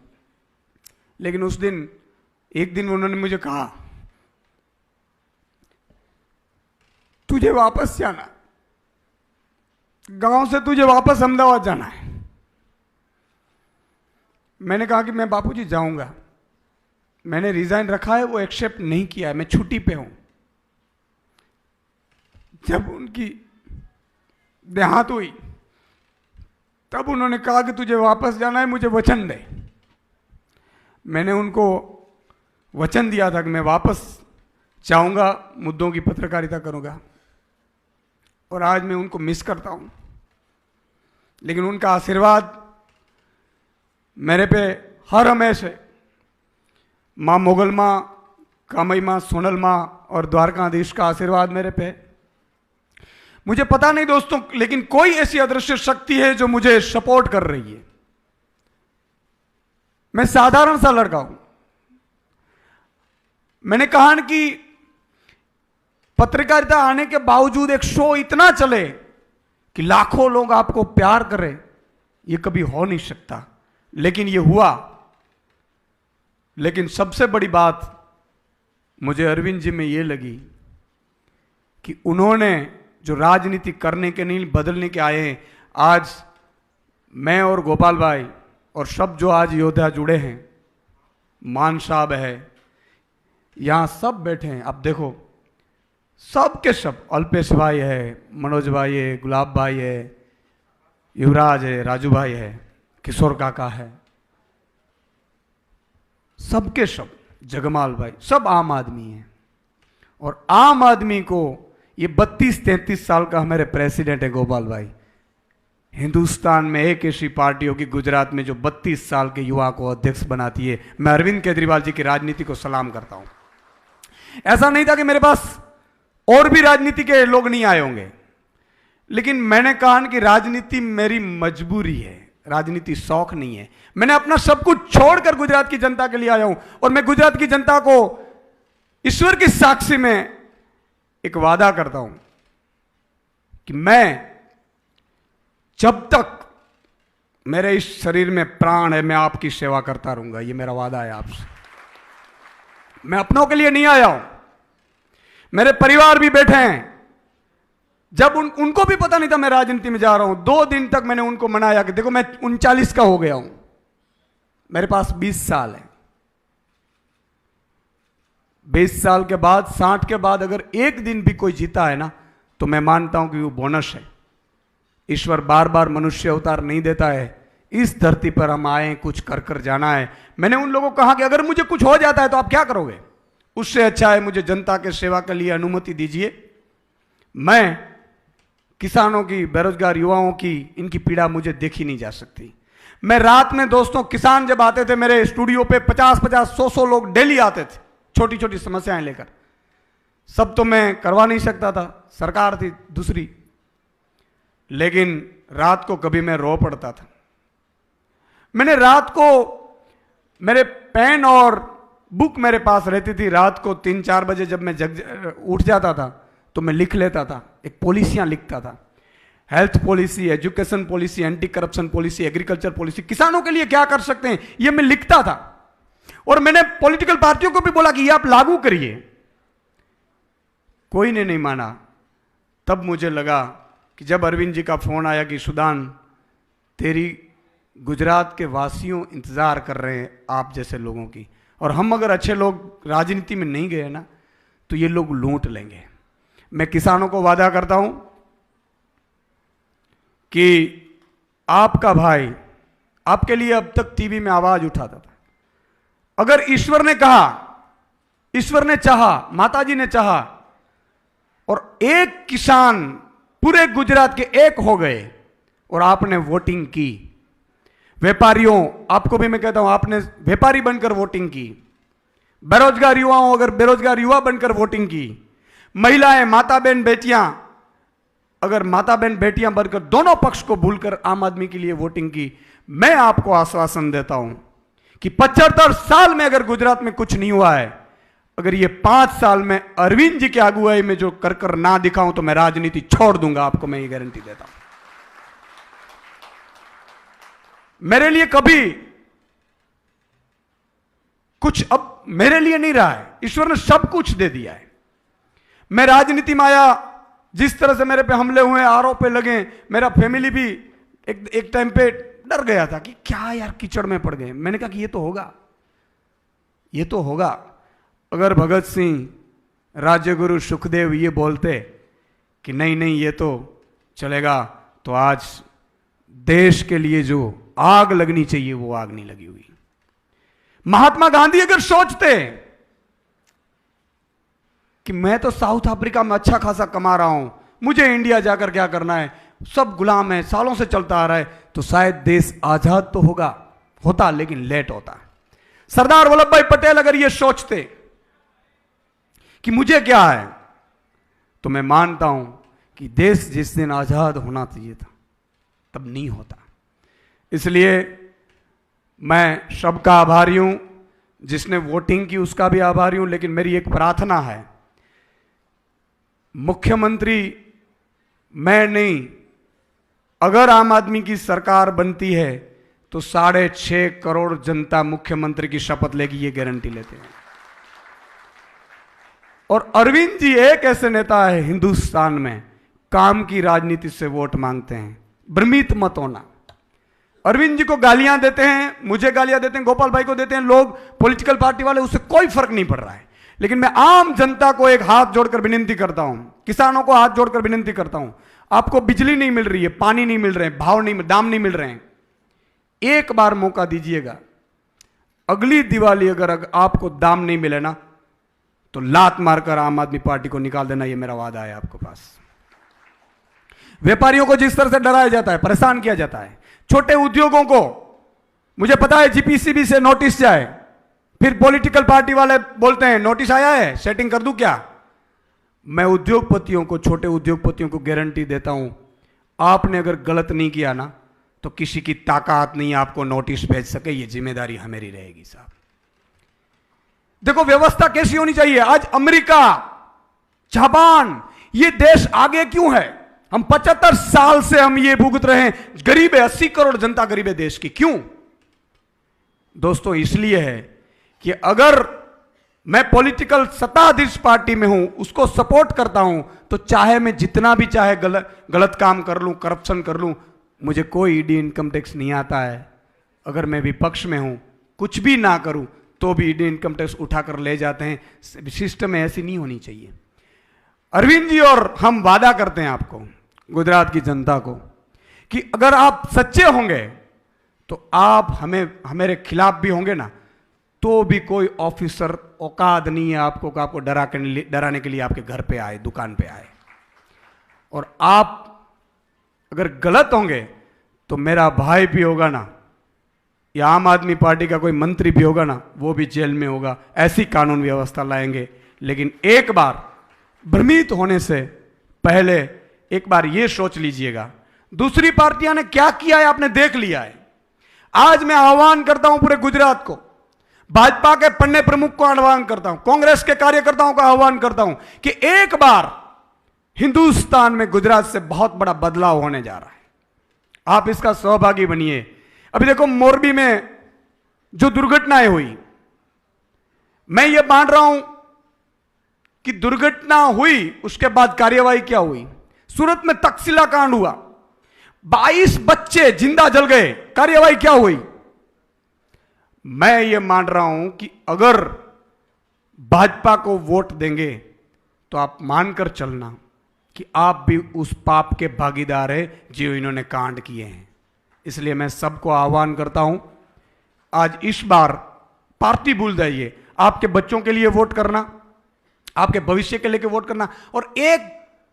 लेकिन उस दिन एक दिन उन्होंने मुझे कहा तुझे वापस जाना, गांव से तुझे वापस अहमदाबाद जाना है। मैंने कहा कि मैं बापूजी जाऊंगा, मैंने रिजाइन रखा है, वो एक्सेप्ट नहीं किया है, मैं छुट्टी पे हूं। जब उनकी देहांत हुई तब उन्होंने कहा कि तुझे वापस जाना है, मुझे वचन दे। मैंने उनको वचन दिया था कि मैं वापस जाऊंगा, मुद्दों की पत्रकारिता करूंगा, और आज मैं उनको मिस करता हूं। लेकिन उनका आशीर्वाद मेरे पे हर हमेशा है। माँ मोगल माँ, कामई माँ, सोनल माँ और द्वारकाधीश का आशीर्वाद मेरे पे है। मुझे पता नहीं दोस्तों, लेकिन कोई ऐसी अदृश्य शक्ति है जो मुझे सपोर्ट कर रही है। मैं साधारण सा लड़का हूं। मैंने कहा कि पत्रकारिता आने के बावजूद एक शो इतना चले कि लाखों लोग आपको प्यार करें, यह कभी हो नहीं सकता, लेकिन यह हुआ। लेकिन सबसे बड़ी बात मुझे अरविंद जी में यह लगी कि उन्होंने जो राजनीति करने के नहीं बदलने के आए हैं, आज मैं और गोपाल भाई और सब जो आज योद्धा जुड़े हैं, मान साहब है, यहां सब बैठे हैं, आप देखो सब के सब, अल्पेश भाई है, मनोज भाई है, गुलाब भाई है, युवराज है, राजू भाई है, किशोर काका है, सबके सब, जगमाल भाई, सब आम आदमी हैं। और आम आदमी को ये 32-33 साल का हमारे प्रेसिडेंट है गोपाल भाई। हिंदुस्तान में एक ऐसी पार्टी होगी गुजरात में जो 32 साल के युवा को अध्यक्ष बनाती है। मैं अरविंद केजरीवाल जी की राजनीति को सलाम करता हूं। ऐसा नहीं था कि मेरे पास और भी राजनीति के लोग नहीं आए होंगे, लेकिन मैंने कहा कि राजनीति मेरी मजबूरी है, राजनीति शौक नहीं है। मैंने अपना सब कुछ छोड़कर गुजरात की जनता के लिए आया हूं, और मैं गुजरात की जनता को ईश्वर की साक्षी में एक वादा करता हूं कि मैं जब तक मेरे इस शरीर में प्राण है, मैं आपकी सेवा करता रहूंगा। ये मेरा वादा है आपसे। मैं अपनों के लिए नहीं आया हूं, मेरे परिवार भी बैठे हैं। जब उनको भी पता नहीं था मैं राजनीति में जा रहा हूं, 2 दिन तक मैंने उनको मनाया कि देखो मैं 39 का हो गया हूं, मेरे पास 20 साल है। 20 साल के बाद, 60 के बाद अगर एक दिन भी कोई जीता है ना, तो मैं मानता हूं कि वो बोनस है। ईश्वर बार बार मनुष्य अवतार नहीं देता है, इस धरती पर हम आए, कुछ कर कर जाना है। मैंने उन लोगों को कहा कि अगर मुझे कुछ हो जाता है तो आप क्या करोगे? उससे अच्छा है मुझे जनता के सेवा के लिए अनुमति दीजिए। मैं किसानों की, बेरोजगार युवाओं की, इनकी पीड़ा मुझे देखी नहीं जा सकती। मैं रात में दोस्तों, किसान जब आते थे मेरे स्टूडियो पे, 50-50, 100-100 लोग डेली आते थे छोटी छोटी समस्याएं लेकर। सब तो मैं करवा नहीं सकता था, सरकार थी दूसरी, लेकिन रात को कभी मैं रो पड़ता था। मैंने रात को, मेरे पेन और बुक मेरे पास रहती थी, रात को 3-4 बजे जब मैं उठ जाता था तो मैं लिख लेता था, एक पॉलिसियां लिखता था। Health policy, education policy, anti corruption policy, agriculture policy, किसानों के लिए क्या कर सकते हैं, ये मैं लिखता था। और मैंने पॉलिटिकल पार्टियों को भी बोला कि ये आप लागू करिए, कोई ने नहीं माना। तब मुझे लगा कि जब अरविंद जी का फोन आया कि सुदान, तेरी गुजरात के वासियों इंतजार कर रहे हैं आप जैसे लोगों की, और हम अगर अच्छे लोग राजनीति में नहीं गए ना तो ये लोग लूट लेंगे। मैं किसानों को वादा करता हूं कि आपका भाई आपके लिए अब तक टीवी में आवाज उठाता था। अगर ईश्वर ने कहा, ईश्वर ने चाहा, माताजी ने चाहा, और एक किसान पूरे गुजरात के एक हो गए और आपने वोटिंग की, व्यापारियों आपको भी मैं कहता हूं, आपने व्यापारी बनकर वोटिंग की, बेरोजगार युवाओं अगर बेरोजगार युवा बनकर वोटिंग की, महिलाएं, माता बहन, बेटियां अगर माता बहन बेटियां बनकर दोनों पक्ष को भूलकर आम आदमी के लिए वोटिंग की, मैं आपको आश्वासन देता हूं कि 75 साल में अगर गुजरात में कुछ नहीं हुआ है, अगर ये 5 साल में अरविंद जी की अगुवाई में जो कर ना दिखाऊं तो मैं राजनीति छोड़ दूंगा, आपको मैं ये गारंटी देता हूं। मेरे लिए कभी कुछ अब मेरे लिए नहीं रहा है, ईश्वर ने सब कुछ दे दिया है। मैं राजनीति में आया, जिस तरह से मेरे पे हमले हुए, आरोप पे लगे, मेरा फैमिली भी एक टाइम पे डर गया था कि क्या यार कीचड़ में पड़ गए। मैंने कहा कि ये तो होगा, ये तो होगा। अगर भगत सिंह, राजगुरु, सुखदेव ये बोलते कि नहीं नहीं ये तो चलेगा, तो आज देश के लिए जो आग लगनी चाहिए वो आग नहीं लगी हुई। महात्मा गांधी अगर सोचते कि मैं तो साउथ अफ्रीका में अच्छा खासा कमा रहा हूं, मुझे इंडिया जाकर क्या करना है, सब गुलाम है, सालों से चलता आ रहा है, तो शायद देश आजाद तो होता लेकिन लेट होता। सरदार वल्लभ भाई पटेल अगर ये सोचते कि मुझे क्या है, तो मैं मानता हूं कि देश जिस दिन आजाद होना चाहिए था तब नहीं होता। इसलिए मैं सबका आभारी हूं, जिसने वोटिंग की उसका भी आभारी हूं, लेकिन मेरी एक प्रार्थना है, मुख्यमंत्री मैं नहीं, अगर आम आदमी की सरकार बनती है तो 6.5 करोड़ जनता मुख्यमंत्री की शपथ लेगी, ये गारंटी लेते हैं। और अरविंद जी एक ऐसे नेता है हिंदुस्तान में, काम की राजनीति से वोट मांगते हैं, भ्रमित मत होना। अरविंद जी को गालियां देते हैं, मुझे गालियां देते हैं, गोपाल भाई को देते हैं लोग, पॉलिटिकल पार्टी वाले, उससे कोई फर्क नहीं पड़ रहा है। लेकिन मैं आम जनता को एक हाथ जोड़कर विनती करता हूं, किसानों को हाथ जोड़कर विनती करता हूं, आपको बिजली नहीं मिल रही है, पानी नहीं मिल रहे हैं, भाव नहीं, दाम नहीं मिल रहे हैं, एक बार मौका दीजिएगा। अगली दिवाली अगर आपको दाम नहीं मिले ना, तो लात मारकर आम आदमी पार्टी को निकाल देना, यह मेरा वादा है आपके पास। व्यापारियों को जिस तरह से डराया जाता है, परेशान किया जाता है, छोटे उद्योगों को, मुझे पता है जीपीसीबी से नोटिस जाए, फिर पॉलिटिकल पार्टी वाले बोलते हैं नोटिस आया है, सेटिंग कर दूं क्या। मैं उद्योगपतियों को, छोटे उद्योगपतियों को गारंटी देता हूं, आपने अगर गलत नहीं किया ना, तो किसी की ताकत नहीं आपको नोटिस भेज सके, ये जिम्मेदारी हमारी रहेगी साहब। देखो व्यवस्था कैसी होनी चाहिए। आज अमेरिका, जापान, ये देश आगे क्यों है? हम 75 साल से हम ये भुगत रहे हैं, गरीब है, 80 करोड़ जनता गरीब है देश की। क्यों दोस्तों? इसलिए है कि अगर मैं पॉलिटिकल सत्ताधीश पार्टी में हूं, उसको सपोर्ट करता हूं, तो चाहे मैं जितना भी चाहे गलत काम कर लूं, करप्शन कर लूं, मुझे कोई ईडी इनकम टैक्स नहीं आता है। अगर मैं विपक्ष में हूं, कुछ भी ना करूं, तो भी ईडी इनकम टैक्स उठाकर ले जाते हैं। सिस्टम ऐसी नहीं होनी चाहिए। अरविंद जी और हम वादा करते हैं आपको, गुजरात की जनता को, कि अगर आप सच्चे होंगे तो आप हमारे खिलाफ भी होंगे ना, तो भी कोई ऑफिसर औकात नहीं है आपको कि आपको डराने के लिए आपके घर पे आए, दुकान पे आए। और आप अगर गलत होंगे तो मेरा भाई भी होगा ना, या आम आदमी पार्टी का कोई मंत्री भी होगा ना, वो भी जेल में होगा। ऐसी कानून व्यवस्था लाएंगे। लेकिन एक बार भ्रमित होने से पहले एक बार ये सोच लीजिएगा, दूसरी पार्टियां ने क्या किया है आपने देख लिया है। आज मैं आह्वान करता हूं पूरे गुजरात को, भाजपा के पन्ने प्रमुख को आह्वान करता हूं, कांग्रेस के कार्यकर्ताओं का आह्वान करता हूं कि एक बार हिंदुस्तान में गुजरात से बहुत बड़ा बदलाव होने जा रहा है। आप इसका सहभागी बनिए। अभी देखो मोरबी में जो दुर्घटनाएं हुई, मैं ये मान रहा हूं कि दुर्घटना हुई, उसके बाद कार्यवाही क्या हुई। सूरत में तक्षशिला कांड हुआ, 22 बच्चे जिंदा जल गए, कार्यवाही क्या हुई। मैं ये मान रहा हूं कि अगर भाजपा को वोट देंगे तो आप मानकर चलना कि आप भी उस पाप के भागीदार हैं जो इन्होंने कांड किए हैं। इसलिए मैं सबको आह्वान करता हूं, आज इस बार पार्टी भूल जाइए, आपके बच्चों के लिए वोट करना, आपके भविष्य के लिए वोट करना, और एक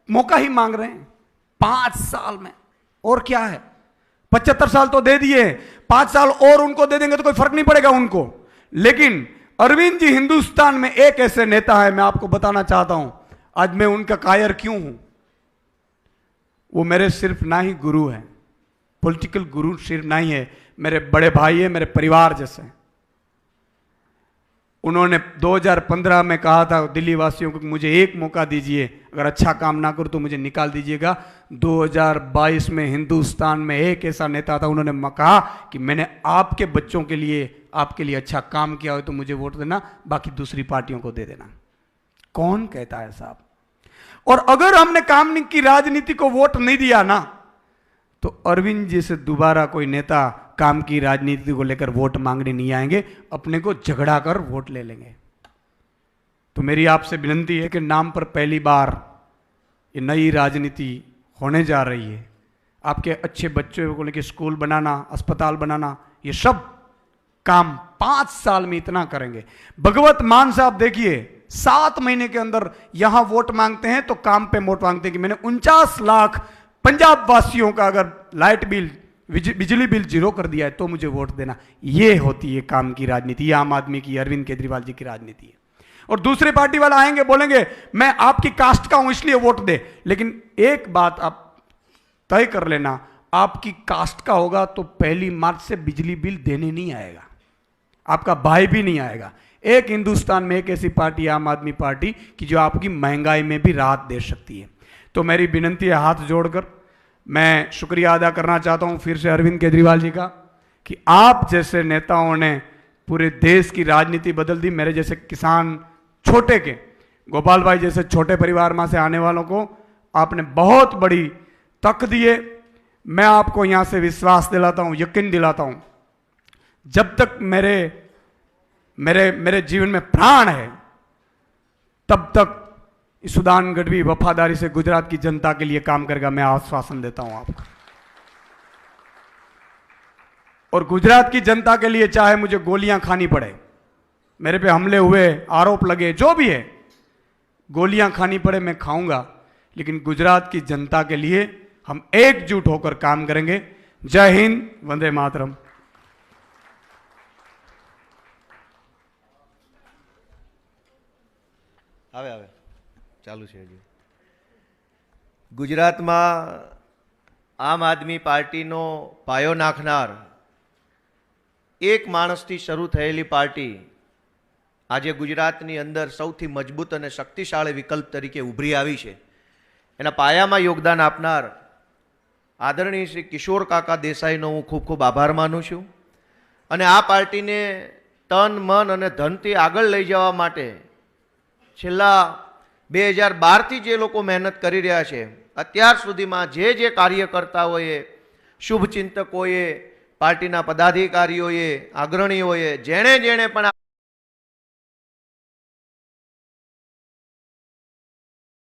मौका ही मांग रहे हैं 5 साल में, और क्या है। 75 साल तो दे दिए, 5 साल और उनको दे देंगे तो कोई फर्क नहीं पड़ेगा उनको। लेकिन अरविंद जी हिंदुस्तान में एक ऐसे नेता है, मैं आपको बताना चाहता हूं, आज मैं उनका कायर क्यों हूं। वो मेरे सिर्फ ना ही गुरु हैं, पॉलिटिकल गुरु सिर्फ नहीं है, मेरे बड़े भाई है, मेरे परिवार जैसे। उन्होंने 2015 में कहा था दिल्ली वासियों को कि मुझे एक मौका दीजिए, अगर अच्छा काम ना करूं तो मुझे निकाल दीजिएगा। 2022 में हिंदुस्तान में एक ऐसा नेता था, उन्होंने कहा कि मैंने आपके बच्चों के लिए, आपके लिए अच्छा काम किया हो तो मुझे वोट देना, बाकी दूसरी पार्टियों को दे देना। कौन कहता है साहब? और अगर हमने काम की राजनीति को वोट नहीं दिया ना, तो अरविंद जी से दोबारा कोई नेता काम की राजनीति को लेकर वोट मांगने नहीं आएंगे, अपने को झगड़ा कर वोट ले लेंगे। तो मेरी आपसे विनती है कि नाम पर पहली बार ये नई राजनीति होने जा रही है। आपके अच्छे बच्चों को लेकर स्कूल बनाना, अस्पताल बनाना, ये सब काम 5 साल में इतना करेंगे। भगवत मान साहब देखिए 7 महीने के अंदर यहां वोट मांगते हैं तो काम पे वोट मांगते हैं कि मैंने 49 लाख पंजाब वासियों का अगर लाइट बिल, बिजली बिल 0 कर दिया है तो मुझे वोट देना। ये होती है काम की राजनीति, ये आम आदमी की, अरविंद केजरीवाल जी की राजनीति है। और दूसरे पार्टी वाला आएंगे बोलेंगे मैं आपकी कास्ट का हूं इसलिए वोट दे, लेकिन एक बात आप तय कर लेना, आपकी कास्ट का होगा तो 1 मार्च से बिजली बिल देने नहीं आएगा, आपका भाई भी नहीं आएगा। एक हिंदुस्तान में एक ऐसी पार्टी, आम आदमी पार्टी, कि जो आपकी महंगाई में भी राहत दे सकती है। तो मेरी विनती है, हाथ जोड़कर मैं शुक्रिया अदा करना चाहता हूं फिर से अरविंद केजरीवाल जी का, कि आप जैसे नेताओं ने पूरे देश की राजनीति बदल दी। मेरे जैसे किसान, छोटे के गोपाल भाई जैसे छोटे परिवार में से आने वालों को आपने बहुत बड़ी तक दिए। मैं आपको यहां से विश्वास दिलाता हूं, यकीन दिलाता हूं, जब तक मेरे मेरे मेरे जीवन में प्राण है तब तक सुदान गढ़वी वफादारी से गुजरात की जनता के लिए काम करेगा, मैं आश्वासन देता हूं आपको। और गुजरात की जनता के लिए चाहे मुझे गोलियां खानी पड़े, मेरे पे हमले हुए, आरोप लगे, जो भी है, गोलियां खानी पड़े मैं खाऊंगा, लेकिन गुजरात की जनता के लिए हम एकजुट होकर काम करेंगे। जय हिंद, वंदे मातरम। આવે આવે ચાલુ છે હજી। ગુજરાતમાં આમ આદમી પાર્ટીનો પાયો નાખનાર એક માણસથી શરૂ થયેલી પાર્ટી આજે ગુજરાતની અંદર સૌથી મજબૂત અને શક્તિશાળી વિકલ્પ તરીકે ઉભરી આવી છે। એના પાયામાં યોગદાન આપનાર આદરણીય શ્રી કિશોર કાકા દેસાઈનો હું ખૂબ ખૂબ આભાર માનું છું। અને આ પાર્ટીને તન, મન અને ધનથી આગળ લઈ જવા માટે છેલ્લા 2012થી જે લોકો મહેનત કરી રહ્યા છે, અત્યાર સુધીમાં જે કાર્યકર્તાઓએ, શુભચિંતકોએ, પાર્ટીના પદાધિકારીઓએ, અગ્રણીઓએ, જેણે પણ